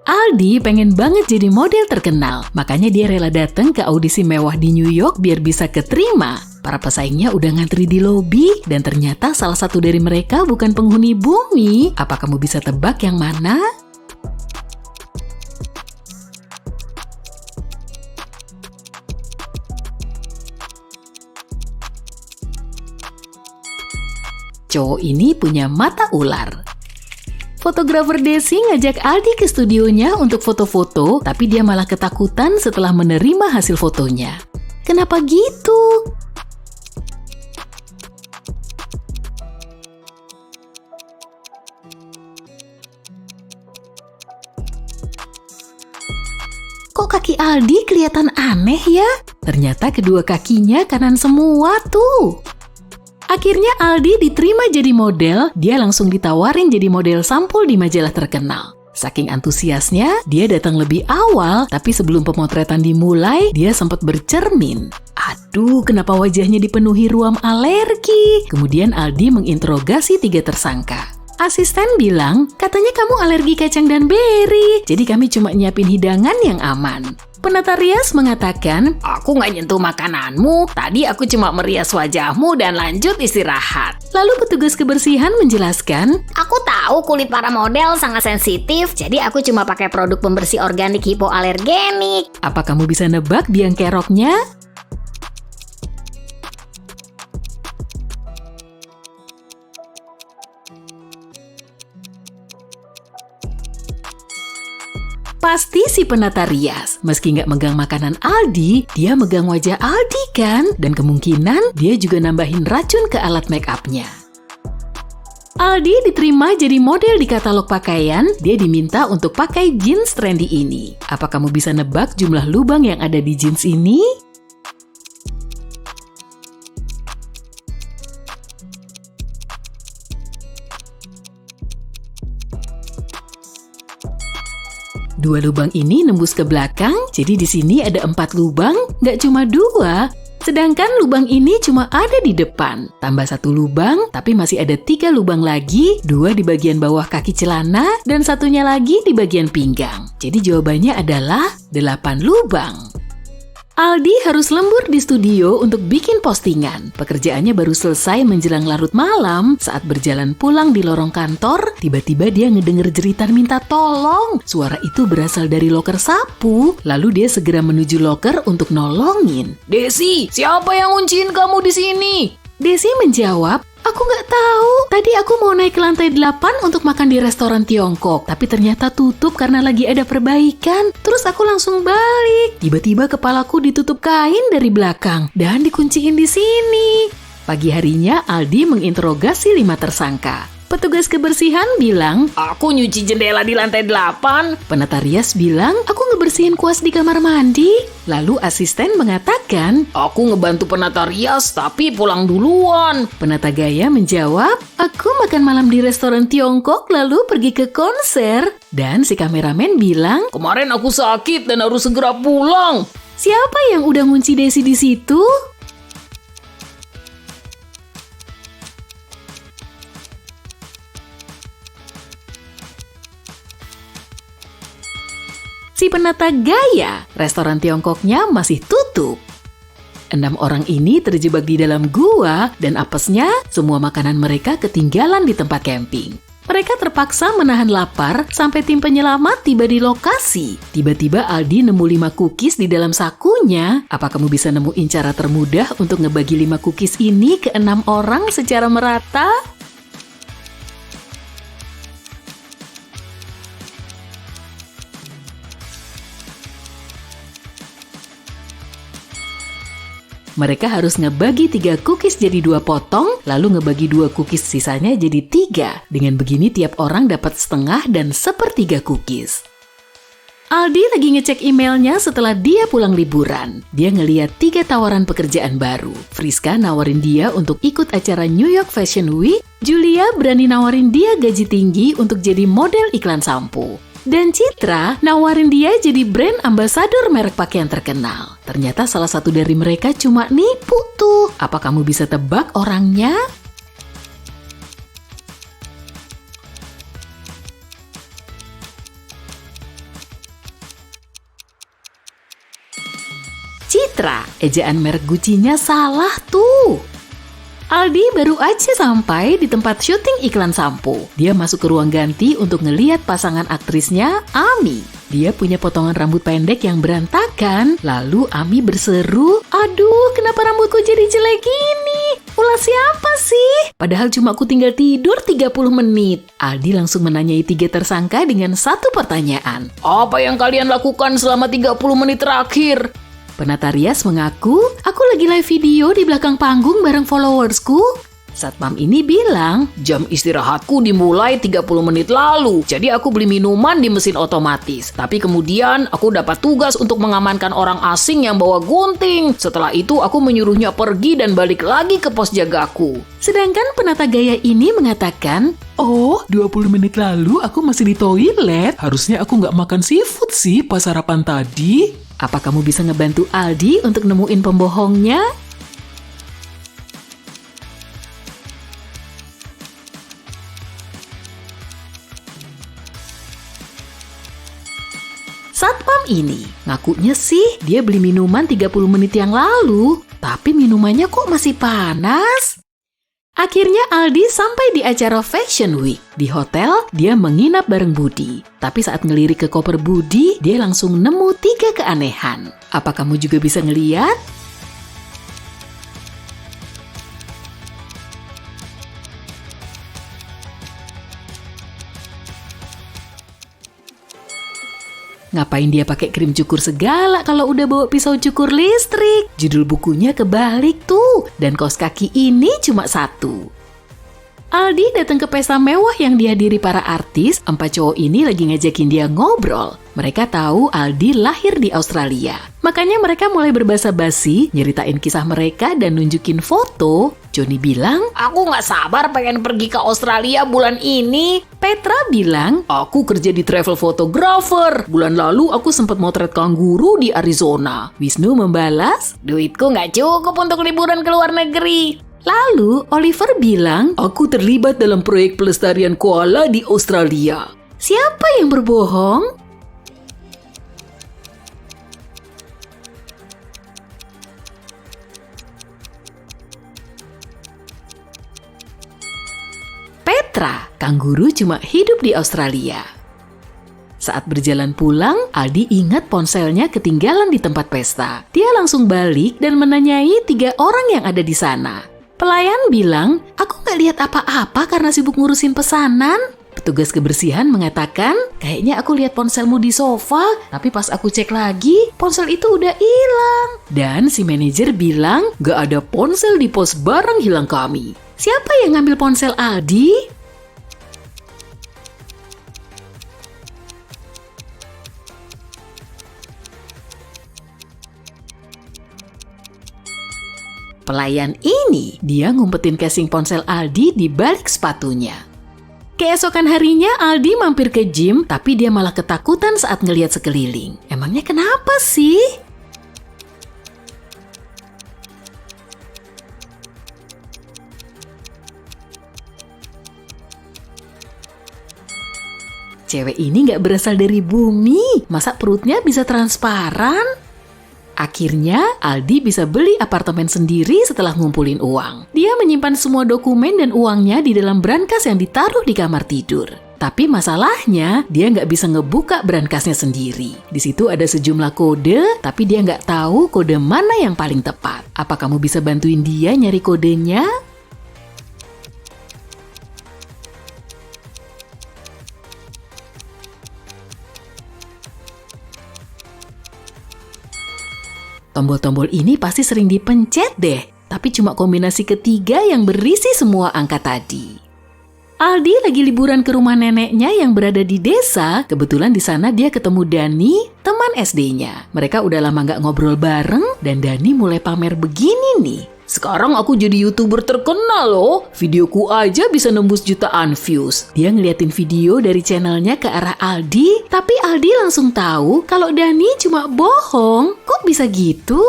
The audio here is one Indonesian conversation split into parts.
Aldi pengen banget jadi model terkenal, makanya dia rela datang ke audisi mewah di New York biar bisa keterima. Para pesaingnya udah ngantri di lobi, dan ternyata salah satu dari mereka bukan penghuni bumi. Apa kamu bisa tebak yang mana? Cowok ini punya mata ular. Fotografer Desi ngajak Aldi ke studionya untuk foto-foto, tapi dia malah ketakutan setelah menerima hasil fotonya. Kenapa gitu? Kok kaki Aldi kelihatan aneh ya? Ternyata kedua kakinya kanan semua tuh. Akhirnya Aldi diterima jadi model, dia langsung ditawarin jadi model sampul di majalah terkenal. Saking antusiasnya, dia datang lebih awal, tapi sebelum pemotretan dimulai, dia sempat bercermin. Aduh, kenapa wajahnya dipenuhi ruam alergi? Kemudian Aldi menginterogasi 3 tersangka. Asisten bilang, katanya kamu alergi kacang dan beri, jadi kami cuma nyiapin hidangan yang aman. Penata rias mengatakan, aku nggak nyentuh makananmu, tadi aku cuma merias wajahmu dan lanjut istirahat. Lalu petugas kebersihan menjelaskan, aku tahu kulit para model sangat sensitif, jadi aku cuma pakai produk pembersih organik hipoalergenik. Apa kamu bisa nebak biang keroknya? Pasti si penata rias. Meski nggak megang makanan Aldi, dia megang wajah Aldi kan? Dan kemungkinan dia juga nambahin racun ke alat make up-nya. Aldi diterima jadi model di katalog pakaian, dia diminta untuk pakai jeans trendy ini. Apa kamu bisa nebak jumlah lubang yang ada di jeans ini? Dua lubang ini nembus ke belakang, jadi di sini ada 4 lubang, nggak cuma 2. Sedangkan lubang ini cuma ada di depan. Tambah 1 lubang, tapi masih ada 3 lubang lagi, 2 di bagian bawah kaki celana, dan 1-nya lagi di bagian pinggang. Jadi jawabannya adalah 8 lubang. Aldi harus lembur di studio untuk bikin postingan. Pekerjaannya baru selesai menjelang larut malam. Saat berjalan pulang di lorong kantor, tiba-tiba dia ngedenger jeritan minta tolong. Suara itu berasal dari loker sapu. Lalu dia segera menuju loker untuk nolongin. Desi, siapa yang ngunciin kamu di sini? Desi menjawab, aku nggak tahu. Tadi aku mau naik ke lantai 8 untuk makan di restoran Tiongkok, tapi ternyata tutup karena lagi ada perbaikan. Terus aku langsung balik. Tiba-tiba kepalaku ditutup kain dari belakang dan dikunciin di sini. Pagi harinya Aldi menginterogasi 5 tersangka. Petugas kebersihan bilang, aku nyuci jendela di lantai 8. Penata rias bilang, aku ngebersihin kuas di kamar mandi. Lalu asisten mengatakan, aku ngebantu penata rias tapi pulang duluan. Penata gaya menjawab, aku makan malam di restoran Tiongkok lalu pergi ke konser. Dan si kameramen bilang, kemarin aku sakit dan harus segera pulang. Siapa yang udah ngunci Desi di situ? Si penata gaya, restoran Tiongkoknya masih tutup. 6 orang ini terjebak di dalam gua dan apesnya semua makanan mereka ketinggalan di tempat camping. Mereka terpaksa menahan lapar sampai tim penyelamat tiba di lokasi. Tiba-tiba Aldi nemu 5 cookies di dalam sakunya. Apa kamu bisa nemuin cara termudah untuk ngebagi 5 cookies ini ke 6 orang secara merata? Mereka harus ngebagi 3 cookies jadi 2 potong, lalu ngebagi 2 cookies sisanya jadi 3. Dengan begini tiap orang dapat setengah dan sepertiga cookies. Aldi lagi ngecek emailnya setelah dia pulang liburan. Dia ngeliat 3 tawaran pekerjaan baru. Friska nawarin dia untuk ikut acara New York Fashion Week. Julia berani nawarin dia gaji tinggi untuk jadi model iklan sampo. Dan Citra nawarin dia jadi brand ambasador merek pakaian terkenal. Ternyata salah satu dari mereka cuma nipu tuh. Apa kamu bisa tebak orangnya? Petra, ejaan merek Gucci-nya salah tuh. Aldi baru aja sampai di tempat syuting iklan sampo. Dia masuk ke ruang ganti untuk ngeliat pasangan aktrisnya, Ami. Dia punya potongan rambut pendek yang berantakan. Lalu Ami berseru, "Aduh, kenapa rambutku jadi jelek gini? Ulah siapa sih? Padahal cuma aku tinggal tidur 30 menit." Aldi langsung menanyai 3 tersangka dengan satu pertanyaan. "Apa yang kalian lakukan selama 30 menit terakhir?" Penata rias mengaku, "Aku lagi live video di belakang panggung bareng followersku." Satpam ini bilang, "Jam istirahatku dimulai 30 menit lalu, jadi aku beli minuman di mesin otomatis. Tapi kemudian aku dapat tugas untuk mengamankan orang asing yang bawa gunting. Setelah itu aku menyuruhnya pergi dan balik lagi ke pos jagaku." Sedangkan penata gaya ini mengatakan, "Oh, 20 menit lalu aku masih di toilet. Harusnya aku nggak makan seafood sih pas sarapan tadi." Apa kamu bisa ngebantu Aldi untuk nemuin pembohongnya? Satpam ini ngakunya sih dia beli minuman 30 menit yang lalu, tapi minumannya kok masih panas? Akhirnya Aldi sampai di acara Fashion Week. Di hotel, dia menginap bareng Budi. Tapi saat ngelirik ke koper Budi, dia langsung nemu 3 keanehan. Apa kamu juga bisa ngeliat? Ngapain dia pakai krim cukur segala kalau udah bawa pisau cukur listrik? Judul bukunya kebalik tuh, dan kaos kaki ini cuma 1. Aldi datang ke pesta mewah yang dihadiri para artis. 4 cowok ini lagi ngajakin dia ngobrol. Mereka tahu Aldi lahir di Australia. Makanya mereka mulai berbasa-basi, nyeritain kisah mereka dan nunjukin foto. Johnny bilang, "Aku nggak sabar pengen pergi ke Australia bulan ini." Petra bilang, "Aku kerja di travel photographer. Bulan lalu aku sempat motret kanguru di Arizona." Wisnu membalas, "Duitku nggak cukup untuk liburan ke luar negeri." Lalu Oliver bilang, "Aku terlibat dalam proyek pelestarian koala di Australia." Siapa yang berbohong? Petra, kanguru cuma hidup di Australia. Saat berjalan pulang, Aldi ingat ponselnya ketinggalan di tempat pesta. Dia langsung balik dan menanyai 3 orang yang ada di sana. Pelayan bilang, "Aku nggak lihat apa-apa karena sibuk ngurusin pesanan." Petugas kebersihan mengatakan, "Kayaknya aku lihat ponselmu di sofa, tapi pas aku cek lagi, ponsel itu udah hilang." Dan si manajer bilang, "Nggak ada ponsel di pos barang hilang kami." Siapa yang ngambil ponsel Aldi? Pelayan ini, dia ngumpetin casing ponsel Aldi di balik sepatunya. Keesokan harinya Aldi mampir ke gym, tapi dia malah ketakutan saat ngelihat sekeliling. Emangnya kenapa sih? Cewek ini nggak berasal dari bumi, masa perutnya bisa transparan? Akhirnya, Aldi bisa beli apartemen sendiri setelah ngumpulin uang. Dia menyimpan semua dokumen dan uangnya di dalam brankas yang ditaruh di kamar tidur. Tapi masalahnya, dia nggak bisa ngebuka brankasnya sendiri. Di situ ada sejumlah kode, tapi dia nggak tahu kode mana yang paling tepat. Apa kamu bisa bantuin dia nyari kodenya? Tombol-tombol ini pasti sering dipencet deh, tapi cuma kombinasi ketiga yang berisi semua angka tadi. Aldi lagi liburan ke rumah neneknya yang berada di desa. Kebetulan di sana dia ketemu Dani, teman SD-nya. Mereka udah lama nggak ngobrol bareng, dan Dani mulai pamer begini nih. "Sekarang aku jadi YouTuber terkenal loh. Videoku aja bisa nembus jutaan views." Dia ngeliatin video dari channelnya ke arah Aldi, tapi Aldi langsung tahu kalau Dani cuma bohong. Kok bisa gitu?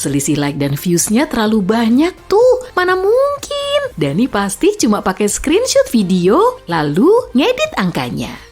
Selisih like dan views-nya terlalu banyak tuh. Mana mungkin? Dani pasti cuma pakai screenshot video lalu ngedit angkanya.